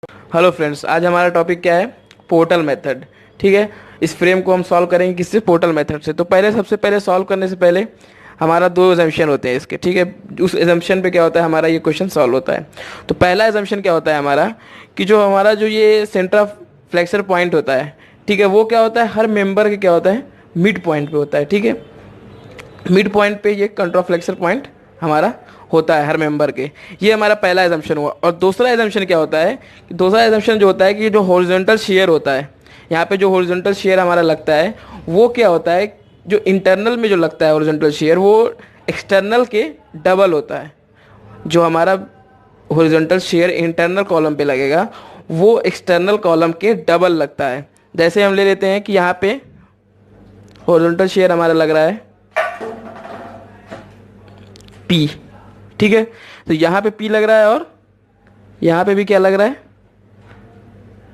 Hello friends, आज हमारा topic क्या है? Portal method. ठीक है। इस फ्रेम को हम सॉल्व करेंगे किससे? पोर्टल मेथड से। तो पहले सबसे पहले सॉल्व करने से पहले हमारा दो एजम्पशन होते हैं इसके। ठीक है। उस एजम्पशन पे क्या होता है, हमारा ये क्वेश्चन सॉल्व होता है। तो पहला एजम्पशन क्या होता है हमारा, कि जो हमारा जो ये सेंटर ऑफ फ्लेक्सर पॉइंट होता है, ठीक है, वो क्या होता है, हर मेंबर के क्या होता है, मिड पॉइंट पे होता है। ठीक है। मिड पॉइंट पे ये कंट्रोफ्लेक्सर पॉइंट हमारा होता है हर मेंबर के। ये हमारा पहला एजम्पशन हुआ। और दूसरा एजम्पशन क्या होता है, कि दूसरा एजम्पशन जो होता है कि जो हॉरिजॉन्टल शेयर होता है, यहाँ पे जो हॉरिजॉन्टल शेयर हमारा लगता है, वो क्या होता है, जो इंटरनल में जो लगता है हॉरिजॉन्टल शेयर, वो एक्सटर्नल के डबल होता है। जो हमारा हॉरिजॉन्टल शेयर इंटरनल कॉलम पे लगेगा, वो एक्सटर्नल कॉलम के डबल लगता है। जैसे हम ले लेते हैं कि यहाँ पे हॉरिजॉन्टल शेयर हमारा लग रहा है पी। ठीक है। तो यहाँ पे पी लग रहा है और यहाँ पे भी क्या लग रहा है,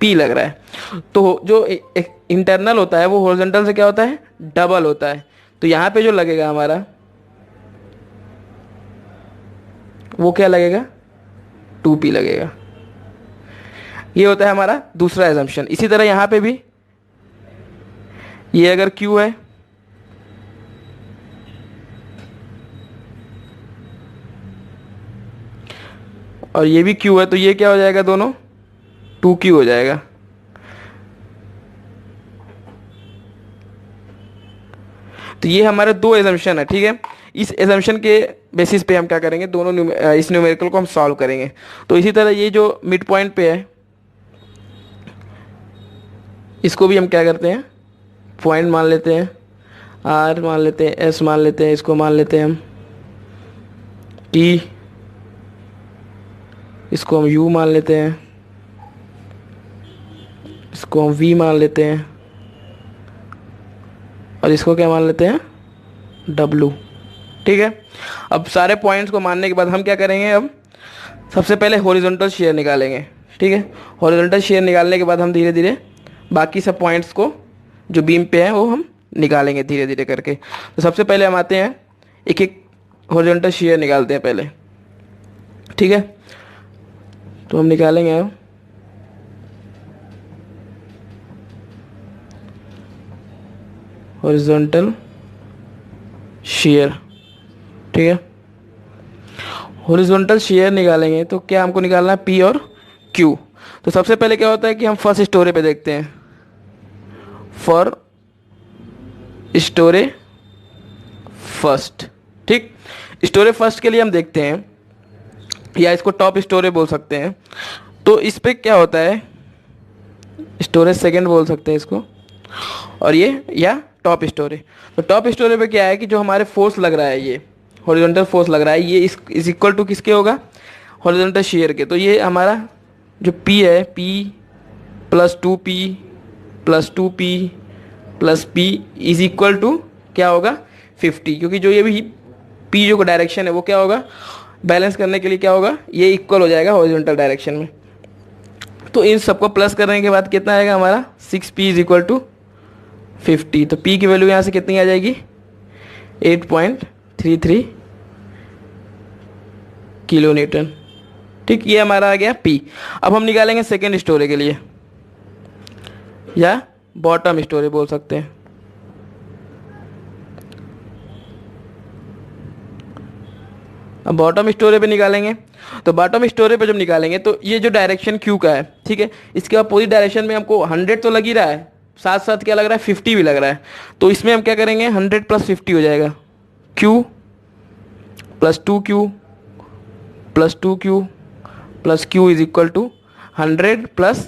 पी लग रहा है। तो जो इंटरनल होता है वो हॉरिजॉन्टल से क्या होता है, डबल होता है। तो यहाँ पे जो लगेगा हमारा, वो क्या लगेगा, 2p लगेगा। ये होता है हमारा दूसरा एजम्पशन। इसी तरह यहाँ पे भी, ये अगर q है, और ये भी q है, तो ये क्या हो जाएगा, दोनों 2q हो जाएगा। तो ये हमारे दो एजम्पशन है। ठीक है। इस एजम्पशन के बेसिस पे हम क्या करेंगे, दोनों इस न्यूमेरिकल को हम सॉल्व करेंगे। तो इसी तरह ये जो मिड पॉइंट पे है, इसको भी हम क्या करते हैं, पॉइंट मान लेते हैं, आर मान लेते हैं, एस मान लेते हैं, इसको मान लेते हैं हम टी, इसको हम यू मान लेते हैं, इसको हम वी मान लेते हैं, और इसको क्या मान लेते हैं, डब्लू। ठीक है। अब सारे पॉइंट्स को मानने के बाद हम क्या करेंगे, अब सबसे पहले हॉरिजॉन्टल शेयर निकालेंगे। ठीक है। हॉरिजॉन्टल शेयर निकालने के बाद हम धीरे धीरे बाकी सब पॉइंट्स को जो बीम पे हैं वो हम निकालेंगे धीरे धीरे करके। तो सबसे पहले हम आते हैं, एक एक हॉरिजॉन्टल शेयर निकालते हैं पहले। ठीक है। तो हम निकालेंगे अब हॉरिजॉन्टल शेयर। ठीक है। हॉरिजॉन्टल शेयर निकालेंगे तो क्या हमको निकालना है, पी और क्यू। तो सबसे पहले क्या होता है कि हम फर्स्ट स्टोरे पे देखते हैं, फॉर स्टोरे फर्स्ट। ठीक। स्टोरे फर्स्ट के लिए हम देखते हैं, या इसको टॉप स्टोरे बोल सकते हैं। तो इस पे क्या होता है, स्टोरेज सेकंड बोल सकते हैं इसको, और ये या टॉप स्टोरे। तो टॉप स्टोरे पे क्या है कि जो हमारे फोर्स लग रहा है, ये हॉरिजॉन्टल फोर्स लग रहा है, ये इस इक्वल टू किसके होगा, हॉरिजॉन्टल शेयर के। तो ये हमारा जो P है, P plus 2p plus 2p plus p is equal to क्या होगा, 50। क्योंकि जो ये भी P जो डायरेक्शन है वो क्या होगा, बैलेंस करने के लिए क्या होगा, ये इक्वल हो जाएगा हॉरिजॉन्टल डायरेक्शन में। तो इन सबको प्लस करने के बाद कितना आएगा हमारा, 6p इज इक्वल टू 50। तो P की वैल्यू यहाँ से कितनी आ जाएगी, 8.33 किलो न्यूटन। ठीक। ये हमारा आ गया P। अब हम निकालेंगे सेकेंड स्टोरे के लिए, या बॉटम स्टोरे बोल सकते हैं। अब बॉटम स्टोरे पे निकालेंगे। तो बॉटम स्टोरे पे जब निकालेंगे तो ये जो डायरेक्शन क्यू का है, ठीक है, इसके अपोजिट डायरेक्शन में हमको 100 तो लग ही रहा है, साथ साथ क्या लग रहा है, 50 भी लग रहा है। तो इसमें हम क्या करेंगे, 100 प्लस 50 हो जाएगा, Q plus 2q plus 2q plus q is equal to 100 plus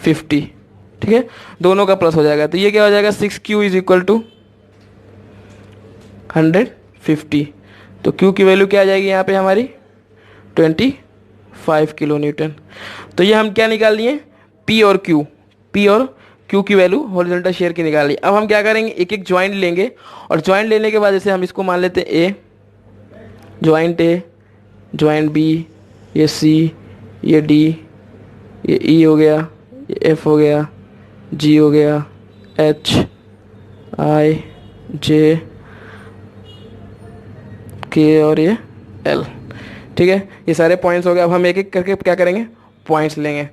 50। ठीक है। दोनों का प्लस हो जाएगा, तो ये क्या हो जाएगा, 6q इज इक्वल टू 150। तो q की वैल्यू क्या आ जाएगी यहाँ पे हमारी, 25 किलो न्यूटन। तो ये हम क्या निकाल लिए, p और q की वैल्यू हॉरिजॉन्टल शेयर की निकाल ली। अब हम क्या करेंगे, एक एक ज्वाइंट लेंगे, और ज्वाइंट लेने के बाद जैसे हम इसको मान लेते हैं a, joint a, joint b, ये c, ये d, ये e हो गया, ये f हो गया, g हो गया, h, i, j, k और ये l। ठीक है। ये सारे पॉइंट्स हो गए। अब हम एक एक करके क्या करेंगे, पॉइंट्स लेंगे।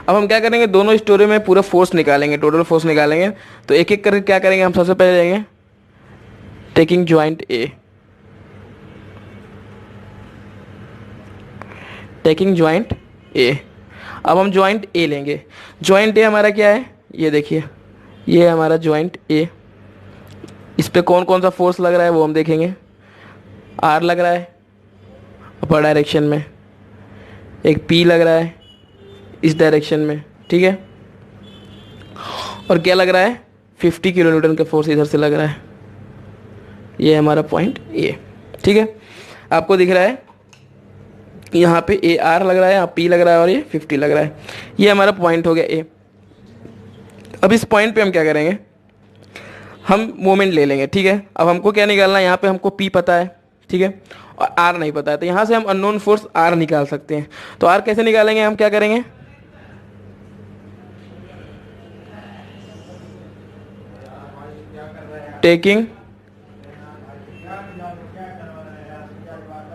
अब हम क्या करेंगे, दोनों स्टोरी में पूरा फोर्स निकालेंगे, टोटल फोर्स निकालेंगे। तो एक एक करके क्या करेंगे, हम सबसे पहले लेंगे टेकिंग ज्वाइंट ए, टेकिंग ज्वाइंट ए। अब हम ज्वाइंट ए लेंगे। ज्वाइंट ए हमारा क्या है, ये देखिए, ये हमारा ज्वाइंट ए। इस पे कौन कौन सा फोर्स लग रहा है वो हम देखेंगे। आर लग रहा है अपर डायरेक्शन में, एक पी लग रहा है इस डायरेक्शन में, ठीक है, और क्या लग रहा है 50 किलो न्यूटन का फोर्स इधर से लग रहा है। ये हमारा पॉइंट ए, ठीक है। आपको दिख रहा है यहाँ पे ए आर लग रहा है, यहाँ पी लग रहा है और ये 50 लग रहा है। ये हमारा पॉइंट हो गया ए। अब इस पॉइंट पे हम क्या करेंगे, हम मोमेंट ले लेंगे, ठीक है। अब हमको क्या निकालना है, यहाँ पे हमको पी पता है, ठीक है, और आर नहीं पता है। तो यहाँ से हम अननोन फोर्स आर निकाल सकते हैं। तो आर कैसे निकालेंगे, हम क्या करेंगे, टेकिंग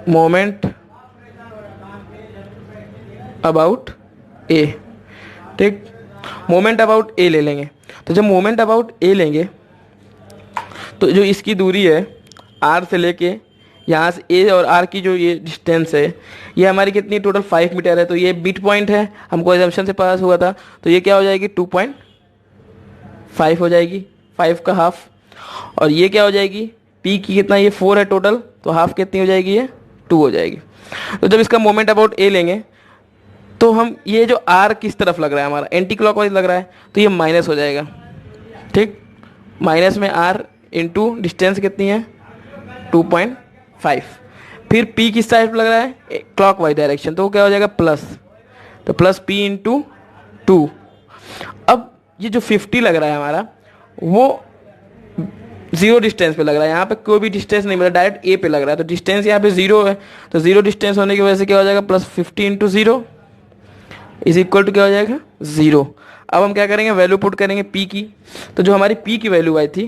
मोमेंट अबाउट ए, ठीक, मोमेंट अबाउट ए ले लेंगे। तो जब मोमेंट अबाउट ए लेंगे तो जो इसकी दूरी है आर से लेके यहाँ से ए और आर की जो ये डिस्टेंस है, ये हमारी कितनी, टोटल 5 मीटर है। तो ये मिड पॉइंट है, हमको एजम्पशन से पास हुआ था। तो ये क्या हो जाएगी 2.5 हो जाएगी, 5 का हाफ। और ये क्या हो जाएगी, पी की कितना, ये 4 है टोटल, तो हाफ कितनी हो जाएगी, ये 2 हो जाएगी। तो जब इसका मोमेंट अबाउट ए लेंगे तो हम ये जो आर किस तरफ लग रहा है, हमारा एंटी क्लॉकवाइज लग रहा है, तो ये माइनस हो जाएगा, ठीक। माइनस में आर इंटू डिस्टेंस कितनी है 2.5। फिर पी किस साइड लग रहा है, क्लॉकवाइज डायरेक्शन, तो वो क्या हो जाएगा प्लस, तो प्लस पी इंटू 2। अब ये जो 50 लग रहा है हमारा, वो जीरो डिस्टेंस पे लग रहा है, यहाँ पे कोई भी डिस्टेंस नहीं मिला, डायरेक्ट ए पे लग रहा है। तो डिस्टेंस यहाँ पे जीरो है, तो जीरो डिस्टेंस होने की वजह से क्या हो जाएगा, plus 50 into zero is equal to क्या हो जाएगा 0। अब हम क्या करेंगे, वैल्यू पुट करेंगे पी की। तो जो हमारी पी की वैल्यू आई थी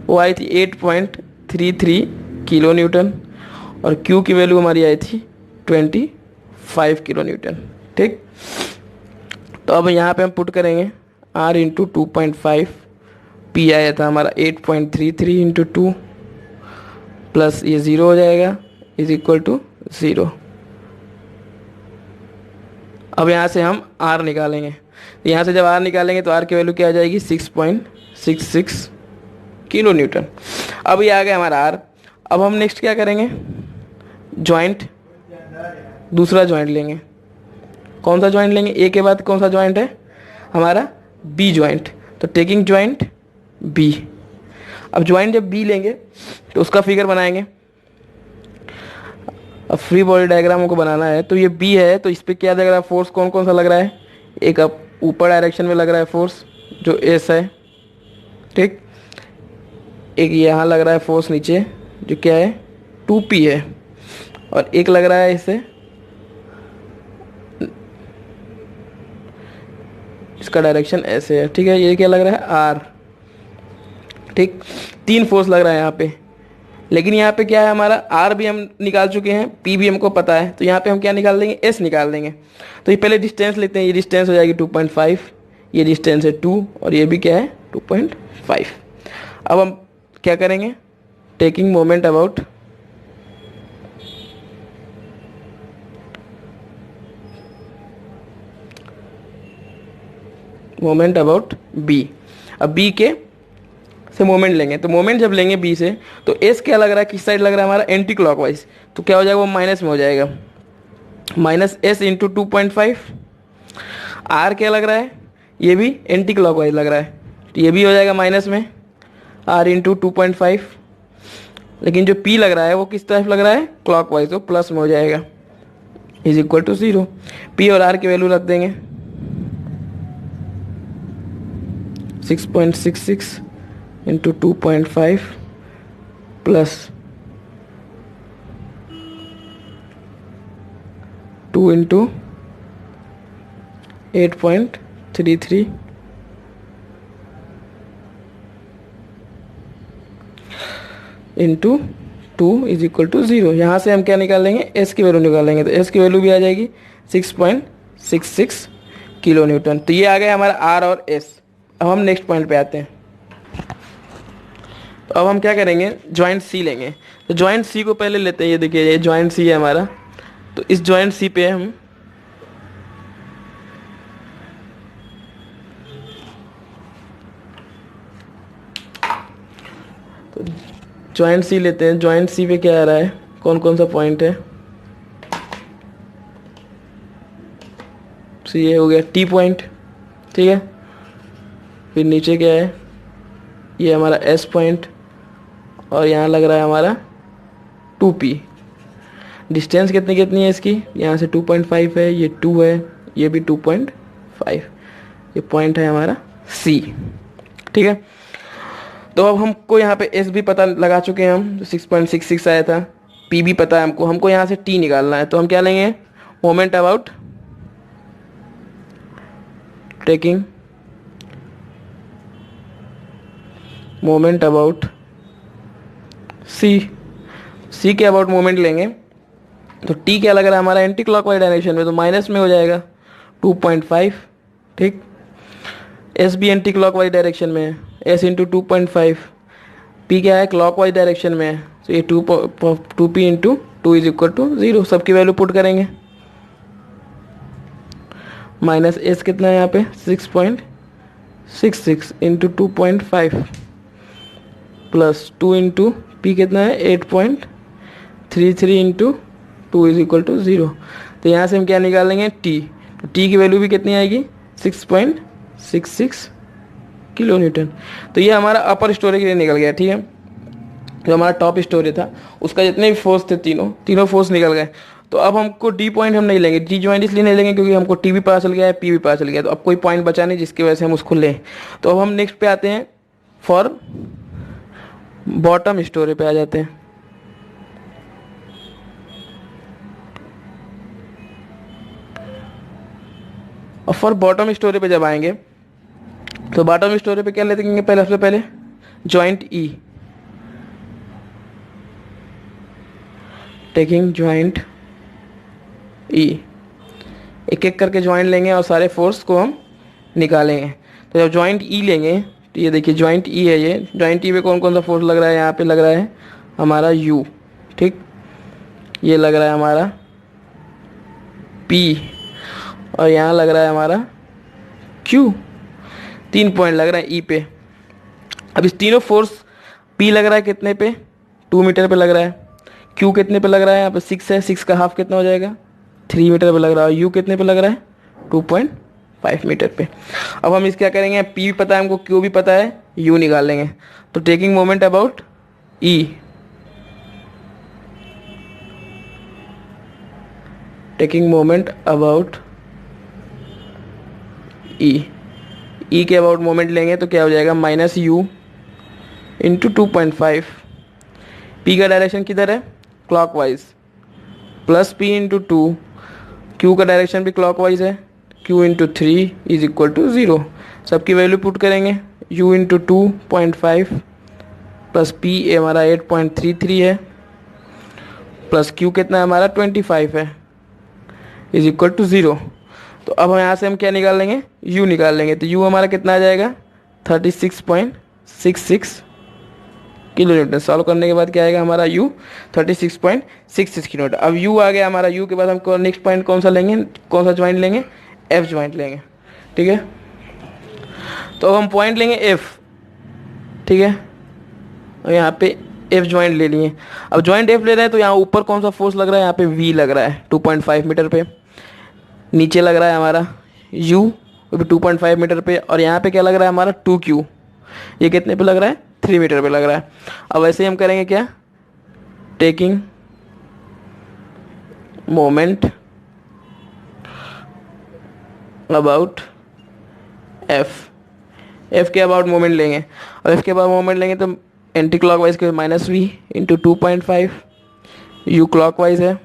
वो आई थी 8.33 किलो न्यूटन, और क्यू की वैल्यू हमारी आई थी 25 किलो न्यूटन, ठीक। तो अब यहाँ पे हम पुट करेंगे आर इंटू 2.5, पी आया था हमारा 8.33 इंटू 2 प्लस ये 0 हो जाएगा इज इक्वल टू 0। अब यहाँ से हम आर निकालेंगे। तो यहाँ से जब आर निकालेंगे तो आर की वैल्यू क्या आ जाएगी 6.66 किलो न्यूटन। अब ये आ गया हमारा आर। अब हम नेक्स्ट क्या करेंगे, जॉइंट, दूसरा जॉइंट लेंगे। कौन सा जॉइंट लेंगे, ए के बाद कौन सा जॉइंट है हमारा, बी जॉइंट। तो टेकिंग जॉइंट बी। अब जॉइंट जब बी लेंगे तो उसका फिगर बनाएंगे। अब फ्री बॉडी डायग्राम को बनाना है। तो ये बी है, तो इस पर क्या लग रहा है फोर्स, कौन कौन सा लग रहा है, एक अब ऊपर डायरेक्शन में लग रहा है फोर्स जो एस है, ठीक। एक यहाँ लग रहा है फोर्स नीचे जो क्या है 2p है, और एक लग रहा है इसे, इसका डायरेक्शन ऐसे है, ठीक है। ये क्या लग रहा है आर, ठीक। 3 फोर्स लग रहा है यहाँ पे। लेकिन यहाँ पे क्या है हमारा, आर भी हम निकाल चुके हैं, पी भी हमको पता है, तो यहाँ पे हम क्या निकाल देंगे, एस निकाल देंगे। तो ये पहले डिस्टेंस लेते हैं, ये डिस्टेंस हो जाएगी 2.5, ये डिस्टेंस है 2 और ये भी क्या है 2.5। अब हम क्या करेंगे, टेकिंग मोमेंट अबाउट बी। अब बी के से मोमेंट लेंगे। तो मोमेंट जब लेंगे बी से तो एस क्या लग रहा है, किस साइड लग रहा है हमारा, एंटी क्लॉकवाइज। तो क्या हो जाएगा, वो माइनस में हो जाएगा, माइनस एस इंटू 2.5। आर क्या लग रहा है, ये भी एंटी क्लॉकवाइज लग रहा है, तो ये भी हो जाएगा माइनस में, आर इंटू 2.5। लेकिन जो पी लग रहा है वो किस तरफ लग रहा है, क्लॉकवाइज, तो प्लस में हो जाएगा इज इक्वल टू 0। पी और आर की वैल्यू रख देंगे 6.66 into 2.5 plus 2 into 8.33 into 2 is equal to 0। यहाँ से हम क्या निकालेंगे, एस की वैल्यू निकालेंगे, तो एस की वैल्यू भी आ जाएगी 6.66 किलो न्यूटन। तो ये आ गया हमारा आर और एस। अब हम नेक्स्ट पॉइंट पे आते हैं। तो अब हम क्या करेंगे, जॉइंट सी लेंगे। तो जॉइंट सी को पहले लेते हैं। ये देखिए, ये जॉइंट सी है हमारा। तो इस जॉइंट सी पे हम तो जॉइंट सी लेते हैं। जॉइंट सी पे क्या आ रहा है, कौन कौन सा पॉइंट है। सी ये हो गया टी पॉइंट, ठीक है। फिर नीचे क्या है, ये हमारा एस पॉइंट, और यहाँ लग रहा है हमारा 2p। डिस्टेंस कितनी कितनी है इसकी, यहाँ से 2.5 है, ये 2 है, ये भी 2.5। ये पॉइंट है हमारा सी, ठीक है। तो अब हमको यहाँ पे एस भी पता लगा चुके हैं हम, 6.66 आया था। पी भी पता है हमको यहाँ से टी निकालना है। तो हम क्या लेंगे, moment about taking moment about C के अबाउट मोमेंट लेंगे। तो टी क्या लग रहा है हमारा, एंटी क्लॉकवाइज डायरेक्शन में, तो माइनस में हो जाएगा 2.5, ठीक। एस भी एंटी क्लॉकवाइज डायरेक्शन में है, एस इंटू 2.5। पी क्या है, क्लॉकवाइज डायरेक्शन में है, तो ये 2p into 2 is equal to 0। सबकी वैल्यू पुट करेंगे। माइनस एस कितना है यहाँ पे, 6.66 इंटू 2.5 प्लस 2 इंटू पी कितना है, 8.33 इंटू 2 इज इक्वल टू 0। तो यहाँ से हम क्या निकालेंगे, टी। तो टी की वैल्यू भी कितनी आएगी, 6.66 किलो न्यूटन। तो ये हमारा अपर स्टोरी के लिए निकल गया, ठीक है। जो हमारा टॉप स्टोरी था उसका जितने भी फोर्स थे, तीनों फोर्स निकल गए। तो अब हमको डी पॉइंट हम नहीं लेंगे। डी जॉइंट इसलिए नहीं लेंगे क्योंकि हमको टी भी पता चल गया है, पी भी पता चल गया। तो अब कोई पॉइंट बचा नहीं जिसकी वजह से हम उसको लें। तो अब हम नेक्स्ट पे आते हैं, फॉर बॉटम स्टोरी पे आ जाते हैं। और फॉर बॉटम स्टोरी पे जब आएंगे तो बॉटम स्टोरी पे क्या लेते पहले, सबसे पहले जॉइंट ई, टेकिंग जॉइंट ई। एक एक करके जॉइंट लेंगे और सारे फोर्स को हम निकालेंगे। तो जब जॉइंट ई लेंगे, तो ये देखिए जॉइंट ई है, ये जॉइंट ई पे कौन कौन सा फोर्स लग रहा है, यहाँ पे लग रहा है हमारा यू, ठीक। ये लग रहा है हमारा पी, और यहाँ लग रहा है हमारा क्यू। 3 पॉइंट लग रहा है ई पे। अब इस तीनों फोर्स, पी लग रहा है कितने पे, 2 मीटर पे लग रहा है। क्यू कितने पे लग रहा है, यहाँ पे 6 है, 6 का हाफ कितना हो जाएगा, 3 मीटर पे लग रहा है। यू कितने पे लग रहा है, 2.5 मीटर पे। अब हम इस क्या करेंगे, पी भी पता है हमको, क्यू भी पता है, यू निकाल लेंगे। तो taking moment about E, taking moment about E, E के अबाउट मोमेंट लेंगे तो क्या हो जाएगा, माइनस यू इंटू 2.5। पी का डायरेक्शन किधर है, clockwise, plus P into 2। Q का डायरेक्शन भी क्लॉकवाइज है, Q into 3 is equal to 0। सबकी वैल्यू पुट करेंगे, यू इंटू 2.5 प्लस पी हमारा 8.33 है, प्लस क्यू कितना है हमारा 25 है, इज इक्वल टू 0। तो अब यहाँ से हम क्या निकाल लेंगे, u निकाल लेंगे। तो u हमारा कितना आ जाएगा, 36.66 किलो न्यूटन। सॉल्व करने के बाद क्या आएगा हमारा u, 36.66 किलो न्यूटन। अब u आ गया हमारा, u के बाद हम नेक्स्ट पॉइंट कौन सा लेंगे, कौन सा ज्वाइंट लेंगे, f ज्वाइंट लेंगे, ठीक है। तो अब हम पॉइंट लेंगे f, ठीक है। और यहाँ पे f ज्वाइंट ले लिए। अब ज्वाइंट f ले रहे हैं तो यहाँ ऊपर कौन सा फोर्स लग रहा है, यहाँ पे v लग रहा है 2.5 मीटर पे। नीचे लग रहा है हमारा u, वो भी 2.5 मीटर पे। और यहाँ पे क्या लग रहा है हमारा 2q, ये कितने पे लग रहा है, 3 मीटर पे लग रहा है। अब ऐसे ही हम करेंगे क्या, taking moment about f, f के अबाउट मोमेंट लेंगे। और f के अबाउट मोमेंट लेंगे तो एंटी क्लॉकवाइज के minus v into 2.5, u clockwise है,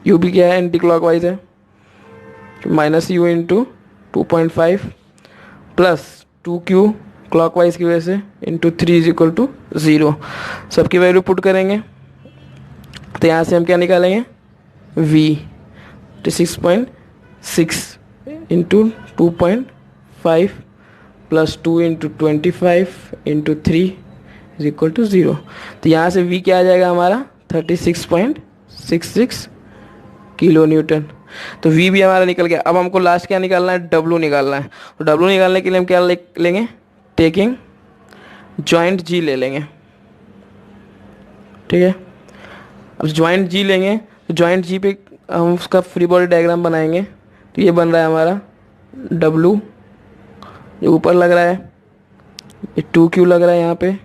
u भी क्या है, एंटी क्लॉकवाइज है, minus U into 2.5 plus 2q clockwise की वजह से इंटू 3 इज इक्वल टू 0। सबकी वैल्यू पुट करेंगे, तो यहाँ से हम क्या निकालेंगे, v 36.6 into 2.5 plus 2 into 25 into 3 is equal to 0। तो यहाँ से v क्या आ जाएगा हमारा 36.66 किलो न्यूटन। तो v भी हमारा निकल गया। अब हमको लास्ट क्या निकालना है, w निकालना है। तो w निकालने के लिए हम क्या लेंगे, टेकिंग जॉइंट g ले लेंगे, ठीक है। अब जॉइंट g लेंगे तो जॉइंट g पे हम उसका फ्री बॉडी डायग्राम बनाएंगे। तो ये बन रहा है हमारा w जो ऊपर लग रहा है, ये 2q लग रहा है यहाँ पे,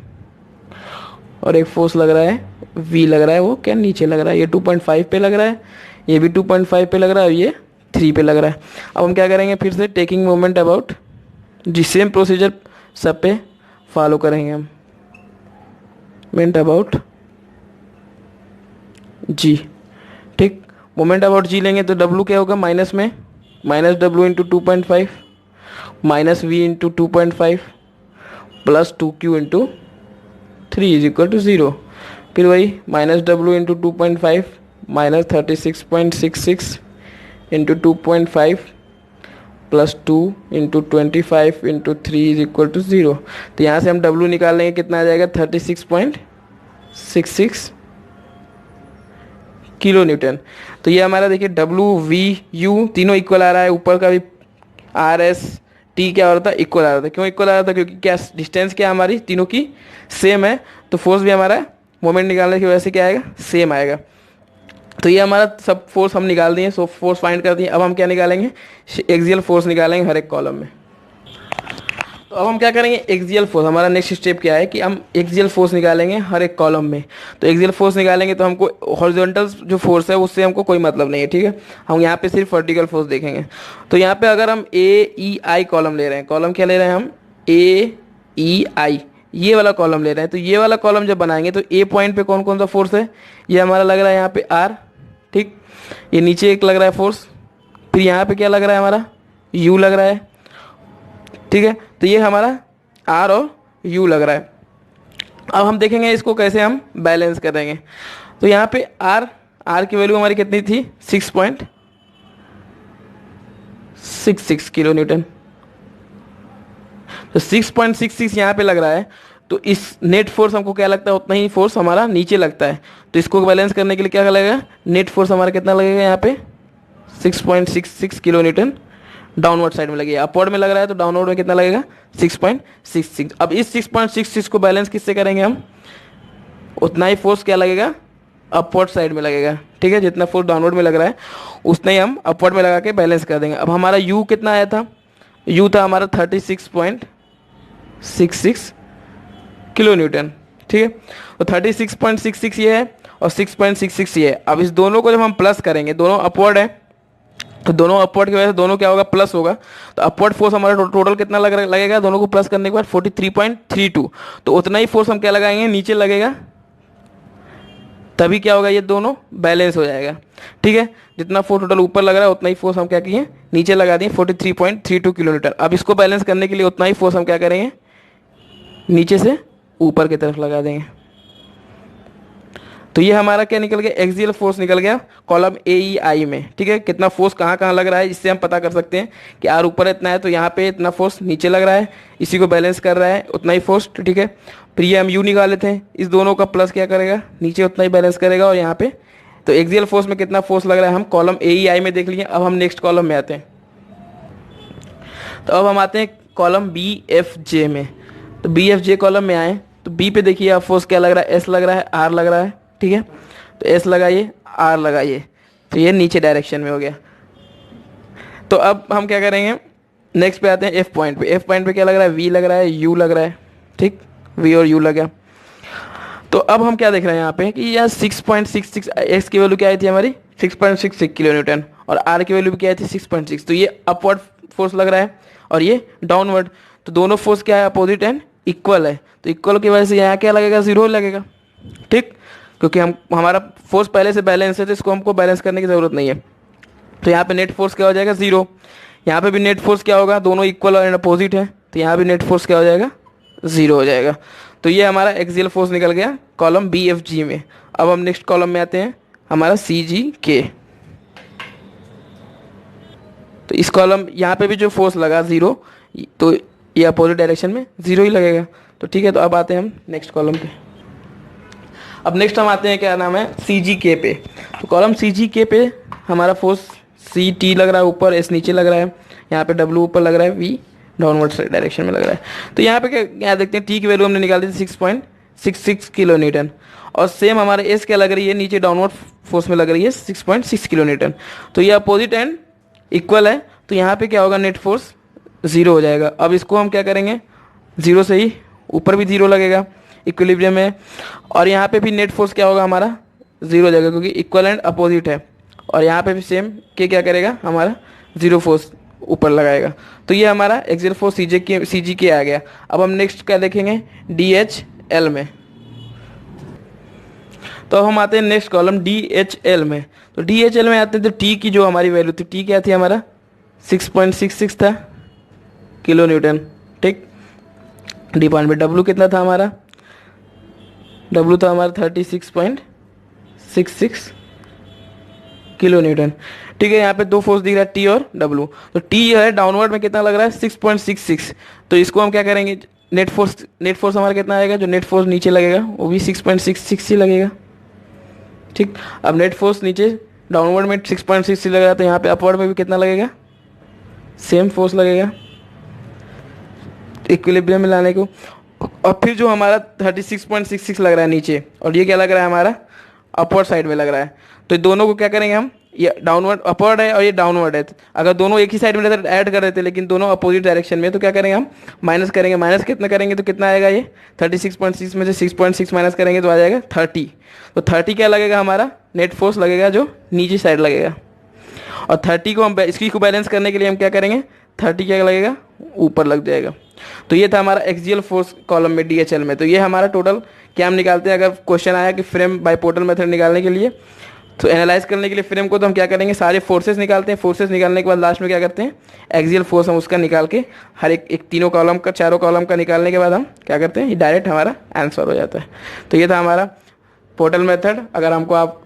और एक फोर्स लग रहा है v लग रहा है, वो क्या नीचे लग रहा है, ये 2.5 पे लग रहा है, ये भी 2.5 पे लग रहा है और ये 3 पे लग रहा है। अब हम क्या करेंगे, फिर से taking moment about G, same procedure सब पे फॉलो करेंगे हम। मोमेंट अबाउट जी, ठीक। मोमेंट अबाउट जी लेंगे तो W क्या होगा, माइनस में minus W into 2.5 minus V into 2.5 plus 2Q into 3 is equal to 0। फिर वही minus W into 2.5 minus 36.66 into 2.5 plus 2 into 25 into 3 is equal to 0। तो यहाँ से हम W निकाल लेंगे, कितना आ जाएगा 36.66 किलो न्यूटन। तो ये हमारा देखिए W V U तीनों इक्वल आ रहा है, ऊपर का भी R S T क्या हो रहा था, इक्वल आ रहा था। क्यों इक्वल आ रहा था, क्योंकि क्या डिस्टेंस क्या हमारी तीनों की सेम है, तो फोर्स भी हमारा मोमेंट निकालने की वजह से क्या आएगा, सेम आएगा। तो ये हमारा सब फोर्स हम निकाल दिए, सो फोर्स फाइंड कर दिए। अब हम क्या निकालेंगे, एक्सियल फोर्स निकालेंगे हर एक कॉलम में। तो अब हम क्या करेंगे, एक्सियल फोर्स, हमारा नेक्स्ट स्टेप क्या है कि हम एक्सियल फोर्स निकालेंगे हर एक कॉलम में। तो एक्सियल फोर्स निकालेंगे तो हमको हॉरिजॉन्टल जो फोर्स है उससे हमको कोई मतलब नहीं है, ठीक है। हम यहाँ पे सिर्फ वर्टिकल फोर्स देखेंगे। तो यहाँ पे अगर हम AEI कॉलम ले रहे हैं, कॉलम क्या ले रहे हैं हम, AEI, ये वाला कॉलम ले रहे हैं। तो ये वाला कॉलम जब बनाएंगे तो A पॉइंट पे कौन कौन सा फोर्स है, ये हमारा लग रहा है यहाँ पे R, ठीक। ये नीचे एक लग रहा है फोर्स, फिर यहाँ पे क्या लग रहा है हमारा U लग रहा है, ठीक है। तो ये हमारा R और U लग रहा है। अब हम देखेंगे इसको कैसे हम बैलेंस करेंगे। तो यहाँ पे R की वैल्यू हमारी कितनी थी, 6.66 किलो न्यूटन। तो 6.66 यहाँ पे लग रहा है, तो इस नेट फोर्स हमको क्या लगता है, उतना ही फोर्स हमारा नीचे लगता है। तो इसको बैलेंस करने के लिए क्या लगेगा, नेट फोर्स हमारा कितना लगेगा यहाँ पे 6.66 किलो न्यूटन डाउनवर्ड साइड में लगेगा। अपवर्ड में लग रहा है तो डाउनवर्ड में कितना लगेगा 6.66। अब इस 6.66 को बैलेंस किससे करेंगे हम, उतना ही फोर्स क्या लगेगा अपवर्ड साइड में लगेगा, ठीक है। जितना फोर्स डाउनवर्ड में लग रहा है उतना ही हम अपवर्ड में लगा के बैलेंस कर देंगे। अब हमारा U कितना आया था, U था हमारा 36.66 किलो न्यूटन, ठीक है। तो 36.66 ये है और 6.66 ये है। अब इस दोनों को जब हम प्लस करेंगे, दोनों अपवर्ड है, तो दोनों अपवर्ड की वजह से दोनों क्या होगा, प्लस होगा। तो अपवर्ड फोर्स हमारा टोटल कितना लगेगा, दोनों को प्लस करने के बाद 43.32। तो उतना ही फोर्स हम क्या लगाएंगे, नीचे लगेगा, तभी क्या होगा, ये दोनों बैलेंस हो जाएगा, ठीक है। जितना फोर्स टोटल ऊपर लग रहा है उतना ही फोर्स हम क्या किए, नीचे लगा दिए 43.32 किलोमीटर। अब इसको बैलेंस करने के लिए उतना ही फोर्स हम क्या करेंगे, नीचे से ऊपर की तरफ लगा देंगे। तो ये हमारा क्या निकल गया, एक्सियल फोर्स निकल गया कॉलम AEI में, ठीक है। कितना फोर्स कहाँ कहाँ लग रहा है, इससे हम पता कर सकते हैं कि R ऊपर इतना है तो यहाँ पे इतना फोर्स नीचे लग रहा है, इसी को बैलेंस कर रहा है उतना ही फोर्स, ठीक है। फिर ये हम U निकाल लेते हैं, इस दोनों का प्लस क्या करेगा, नीचे उतना ही बैलेंस करेगा। और यहाँ पे तो एक्सियल फोर्स में कितना फोर्स लग रहा है हम कॉलम AEI में देख लिए। अब हम नेक्स्ट कॉलम में आते हैं। तो अब हम आते हैं कॉलम BFJ में। तो BFJ कॉलम में आए तो B पे देखिए आप फोर्स क्या लग रहा है, S लग रहा है, R लग रहा है, ठीक है। तो S लगाइए, R लगाइए, तो ये नीचे डायरेक्शन में हो गया। तो अब हम क्या करेंगे, नेक्स्ट पे आते हैं F पॉइंट पे। F पॉइंट पे क्या लग रहा है, V लग रहा है, U लग रहा है, ठीक, V और U लगा। तो अब हम क्या देख रहे हैं यहाँ पे कि यहाँ 6.66 X की वैल्यू क्या आई थी हमारी 6.66 किलो न्यूटन, और R की वैल्यू भी क्या आई थी 6.6। तो ये अपवर्ड फोर्स लग रहा है और ये डाउनवर्ड, तो दोनों फोर्स क्या है, अपोजिट एंड इक्वल है। तो इक्वल की वजह से यहाँ क्या लगेगा, 0 लगेगा, ठीक, क्योंकि हमारा फोर्स पहले से बैलेंस है तो इसको हमको बैलेंस करने की ज़रूरत नहीं है। तो यहाँ पे नेट फोर्स क्या हो जाएगा, 0। यहाँ पे भी नेट फोर्स क्या होगा, दोनों इक्वल और अपोजिट है, तो यहाँ भी नेट फोर्स क्या हो जाएगा, 0 हो जाएगा। तो ये हमारा एक्सियल फोर्स निकल गया कॉलम BFG में। अब हम नेक्स्ट कॉलम में आते हैं हमारा सी जी के। तो इस कॉलम यहाँ पे भी जो फोर्स लगा ज़ीरो, तो ये अपोजिट डायरेक्शन में ज़ीरो ही लगेगा। तो ठीक है, तो अब आते हैं हम नेक्स्ट कॉलम पे। अब नेक्स्ट हम आते हैं, क्या नाम है, सी जी के पे। तो कॉलम सी जी के पे हमारा फोर्स सी टी लग रहा है ऊपर, एस नीचे लग रहा है, यहाँ पे डब्ल्यू ऊपर लग रहा है, वी डाउनवर्ड डायरेक्शन में लग रहा है। तो यहाँ पे क्या यहाँ देखते हैं, टी की वैल्यू हमने निकाली थी 6.66 किलो न्यूटन, और सेम हमारे एस क्या लग रही है, नीचे डाउनवर्ड फोर्स में लग रही है 6.6 किलो न्यूटन। तो ये अपोजिट एंड इक्वल है, तो यहाँ पे क्या होगा, नेट फोर्स ज़ीरो हो जाएगा। अब इसको हम क्या करेंगे, ज़ीरो से ही ऊपर भी ज़ीरो लगेगा इक्विलिब्रियम में, और यहाँ पे भी नेट फोर्स क्या होगा हमारा, ज़ीरो हो जाएगा, क्योंकि इक्वल एंड अपोजिट है। और यहाँ पे भी सेम के क्या करेगा, हमारा ज़ीरो फोर्स ऊपर लगाएगा। तो ये हमारा एक्सियल फोर्स सी जी के आ गया। अब हम नेक्स्ट क्या देखेंगे, डी एच एल में। तो अब हम आते हैं next column D H L में। तो डी एच एल में आते हैं, तो टी की जो हमारी वैल्यू थी, टी क्या थी हमारा 6.66 था किलो न्यूटन, ठीक। डी पॉइंट पे डब्लू कितना था हमारा, डब्लू था हमारा 36.66 किलो न्यूटन, ठीक है। यहाँ पे दो फोर्स दिख रहा है, टी और डब्लू। तो टी है डाउनवर्ड में कितना लग रहा है, 6.66। तो इसको हम क्या करेंगे, नेट फोर्स हमारा कितना आएगा, जो नेट फोर्स नीचे लगेगा वो भी 6.66 ही लगेगा, ठीक। अब नेट फोर्स नीचे डाउनवर्ड में 6.66 लगेगा, तो यहाँ पे अपवर्ड में भी कितना लगेगा, सेम फोर्स लगेगा इक्विलिब्रियम में लाने को। और फिर जो हमारा 36.66 लग रहा है नीचे, और ये क्या लग रहा है हमारा, अपवर्ड साइड में लग रहा है। तो दोनों को क्या करेंगे हम, ये डाउनवर्ड अपवर्ड है और ये डाउनवर्ड है, अगर दोनों एक ही साइड में रहते तो ऐड कर देते, लेकिन दोनों अपोजिट डायरेक्शन में, तो क्या करेंगे हम, माइनस करेंगे। माइनस कितना करेंगे तो कितना आएगा, ये 36.6 में से 6.6 माइनस करेंगे तो आ जाएगा 30। तो 30 क्या लगेगा हमारा, नेट फोर्स लगेगा जो नीचे साइड लगेगा। और 30 को हम इसकी को बैलेंस करने के लिए हम क्या करेंगे, 30 क्या लगेगा, ऊपर लग जाएगा। तो ये था हमारा एक्सियल फोर्स कॉलम में डीएचएल में। तो ये हमारा टोटल क्या हम निकालते हैं, अगर क्वेश्चन आया कि फ्रेम बाय पोर्टल मेथड निकालने के लिए, तो एनालाइज करने के लिए फ्रेम को, तो हम क्या करेंगे, सारे फोर्सेस निकालते हैं। फोर्सेस निकालने के बाद लास्ट में क्या करते हैं, एक्सियल फोर्स हम उसका निकाल के हर एक तीनों कॉलम का, चारों कॉलम का निकालने के बाद हम क्या करते हैं, ये डायरेक्ट हमारा आंसर हो जाता है। तो ये था हमारा पोर्टल मेथड। अगर हमको आप